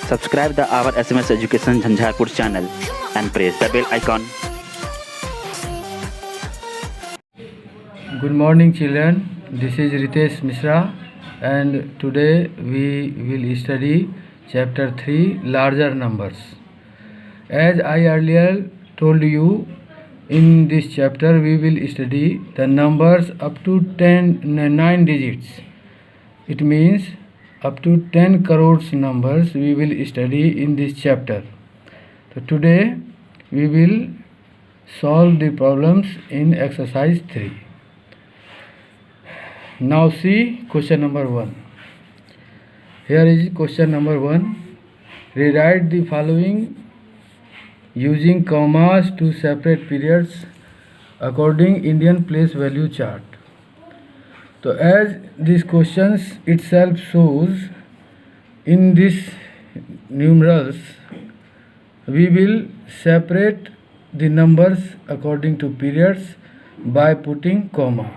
Subscribe the Our SMS Education Jhanjharpur channel and press the bell icon. Good morning children, this is Ritesh Mishra and today we will study chapter 3 larger numbers. As I earlier told you, in this chapter we will study the numbers up to 9 digits. It means up to 10 crores numbers we will study in this chapter. So today we will solve the problems in exercise 3. Now see question number 1. Here is question number 1. Rewrite the following using commas to separate periods according Indian place value chart. So as these questions itself shows, in this numerals we will separate the numbers according to periods by putting comma.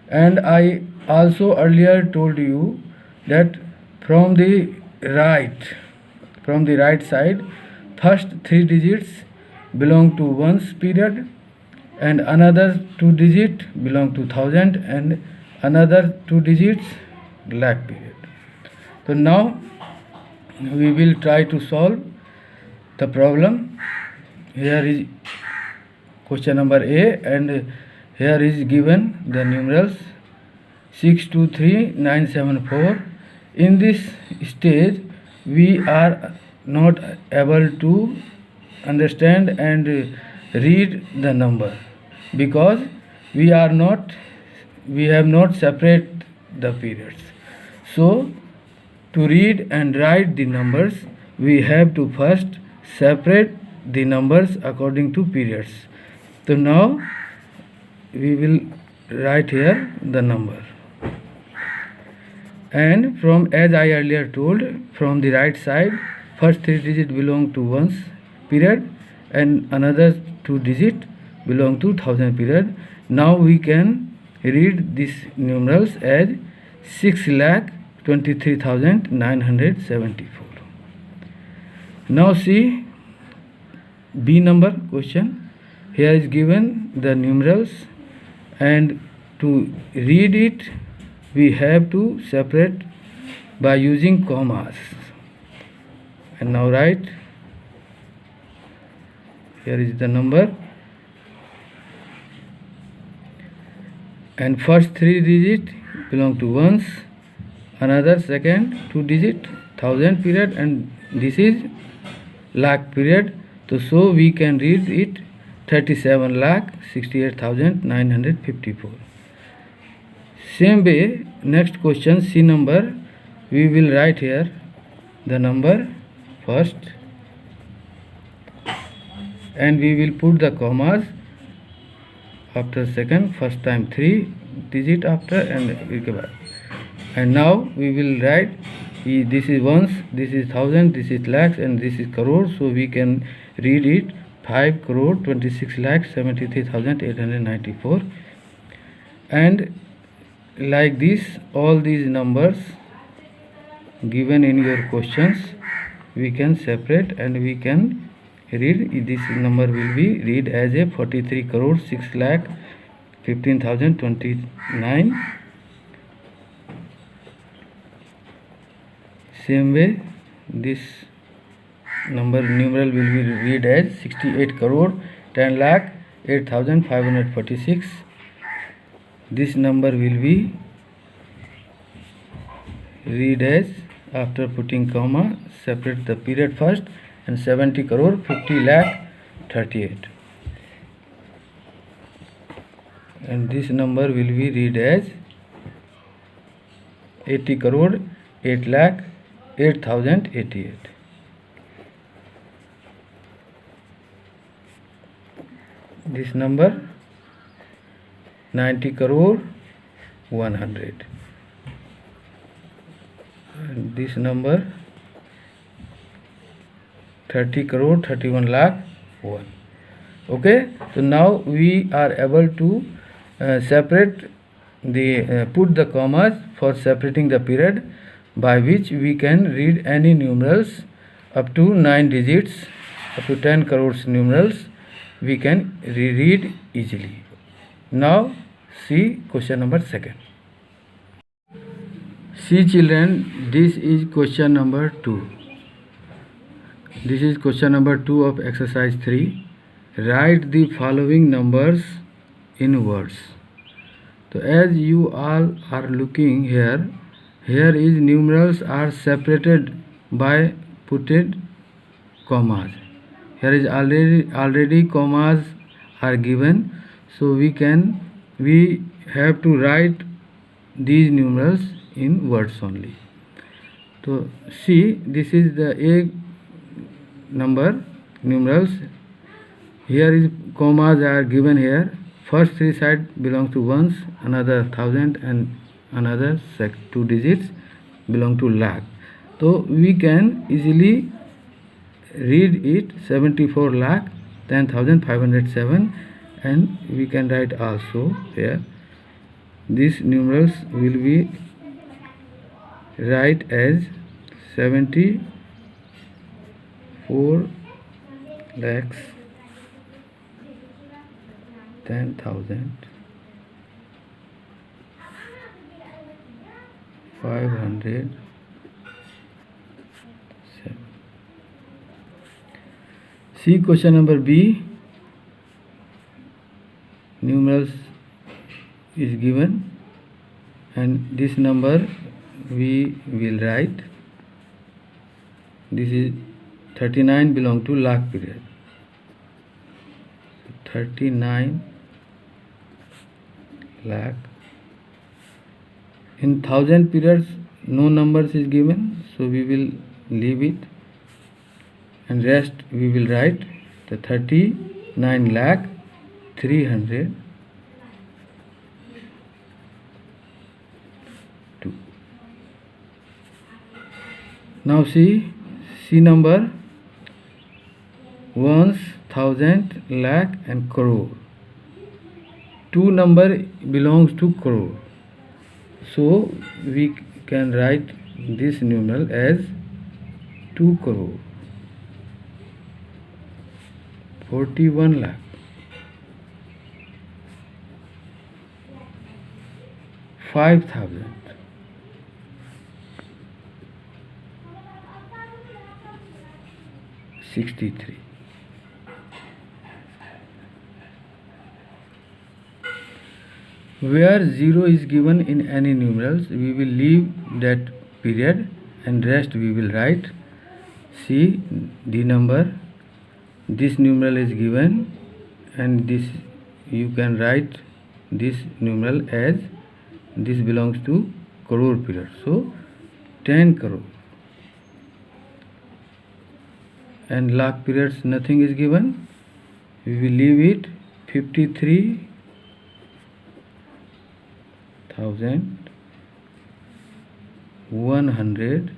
And I also earlier told you that from the right side, first 3 digits belong to ones period and another 2 digits belong to thousand and another 2 digits lakh period. So now we will try to solve the problem. Here is question number A and here is given the numerals 623974. In this stage we are not able to understand and read the number because we have not separate the periods. So to read and write the numbers we have to first separate the numbers according to periods. So now we will write here the number, and from, as I earlier told, from the right side first 3 digits belong to ones period and another 2 digits belong to thousand period. Now we can read these numerals as 6,23,974. Now see B number question. Here is given the numerals and to read it we have to separate by using commas. And now write, here is the number and first 3 digits belong to ones, another second 2 digit thousand period and this is lakh period. So we can read it 37,68,954. Same way, next question C number, we will write here the number first and we will put the commas after second, first time 3 digit after and now we will write this is ones, this is thousand, this is lakhs and this is crore. So we can read it 5,26,73,894 and like this all these numbers given in your questions we can separate and we can read. This number will be read as a 43,06,15,029. Same way this numeral will be read as 68 crore 10 lakh 8,546. This number will be read as, after putting comma, separate the period first, and 70 crore 50 lakh 38. And this number will be read as 80 crore 8 lakh 8,088. This number 90 crore 100 and this number 30 crore 31 lakh 1. Okay, so now we are able to separate the put the commas for separating the period. by which we can read any numerals up to 9 digits, up to 10 crores numerals we can read easily. Now see question number 2. See children, this is question number 2. This is question number 2 of exercise 3. Write the following numbers in words. So as you all are looking here is numerals are separated by putted commas. Here is already commas are given, so we have to write these numerals in words only. So see, this is the A number numerals. Here is commas are given here. First 3 side belongs to ones, another 1000 and another 2 digits belong to lakh. So we can easily read it 74 lakh 10,507, and we can write also here these numerals will be write as 74 lakhs 10,507. See question number B. Numerals is given and this number we will write. This is 39 belong to lakh period. 39 lakh. In 1000 periods no numbers is given, so we will leave it, and rest we will write the 39 lakh 302. Now see number ones, thousand, lakh and crore. 2 number belongs to crore, so we can write this numeral as 2 crore 41 lakh 5,000 63. Where 0 is given in any numerals, we will leave that period and rest we will write. See the number, this numeral is given and this you can write this numeral as this belongs to crore period, so 10 crore. And lakh periods nothing is given, we will leave it 53,109.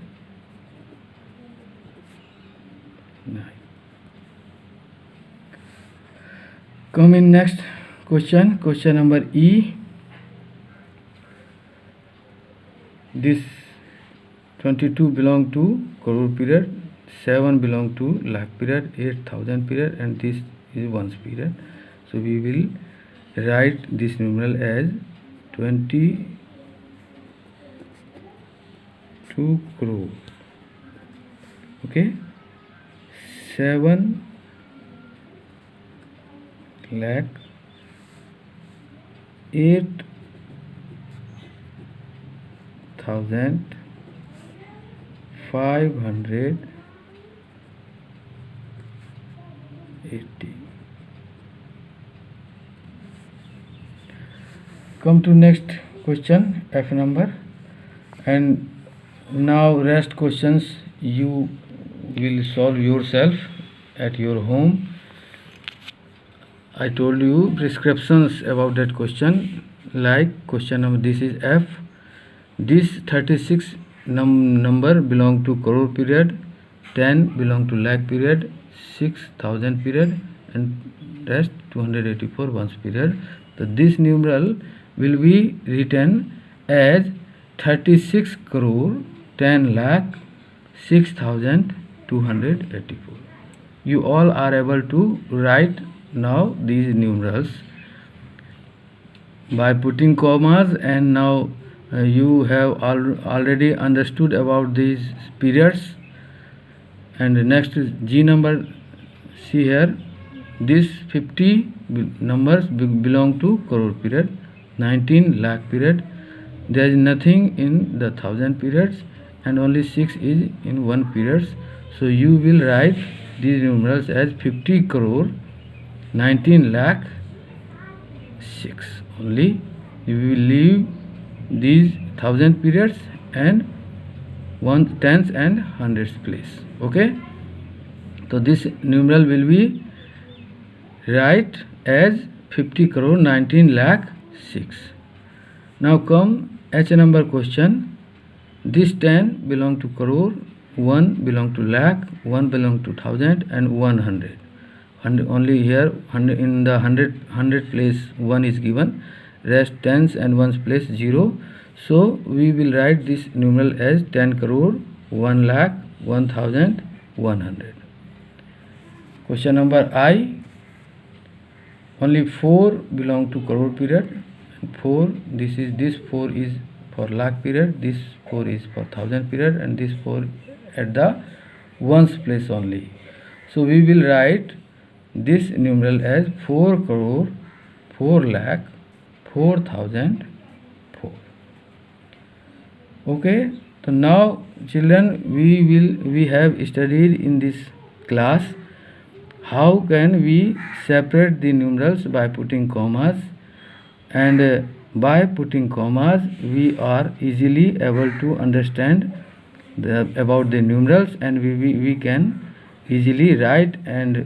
Come in next question number E. This 22 belong to crore period, 7 belong to lakh period, 8,000 period, and this is ones period. So we will write this numeral as 22 crore. Okay, 7 lakh 8,580. Come to next question, F number, and now rest questions you will solve yourself at your home. I told you prescriptions about that question, like question number, this is F. This 36 number belong to crore period, 10 belong to lakh period, 6,000 period, and rest 284 ones period. So this numeral will be written as 36 crore 10 lakh 6,284. You all are able to write now these numerals by putting commas, and now you have already understood about these periods. And next is G number. See here, this 50 numbers belong to crore period, 19 lakh period. There is nothing in the 1000 periods, and only 6 is in 1 periods. So you will write these numerals as 50 crore 19 lakh 6. Only you will leave these 1000 periods and tens and hundreds place. Okay, so this numeral will be write as 50 crore 19 lakh 6. Now come H number question. This 10 belong to crore, 1 belong to lakh, 1 belong to thousand, and 100. Only here 100, in the 100 place 1 is given, rest tens and ones place 0. So we will write this numeral as 10 crore 1 lakh 1,100. Question number I. Only 4 belong to crore period. 4, this 4 is for lakh period, this 4 is for 1000 period, and this 4 at the ones place only. So we will write this numeral as 4 crore 4 lakh 4,004. Okay, so now children, we have studied in this class how can we separate the numerals by putting commas, and by putting commas we are easily able to understand about the numerals, and we can easily write and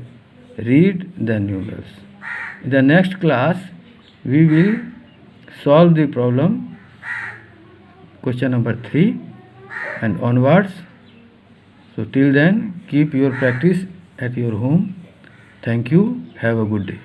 read the numerals. In the next class we will solve the problem question number 3 and onwards. So till then, keep your practice at your home. Thank you. Have a good day.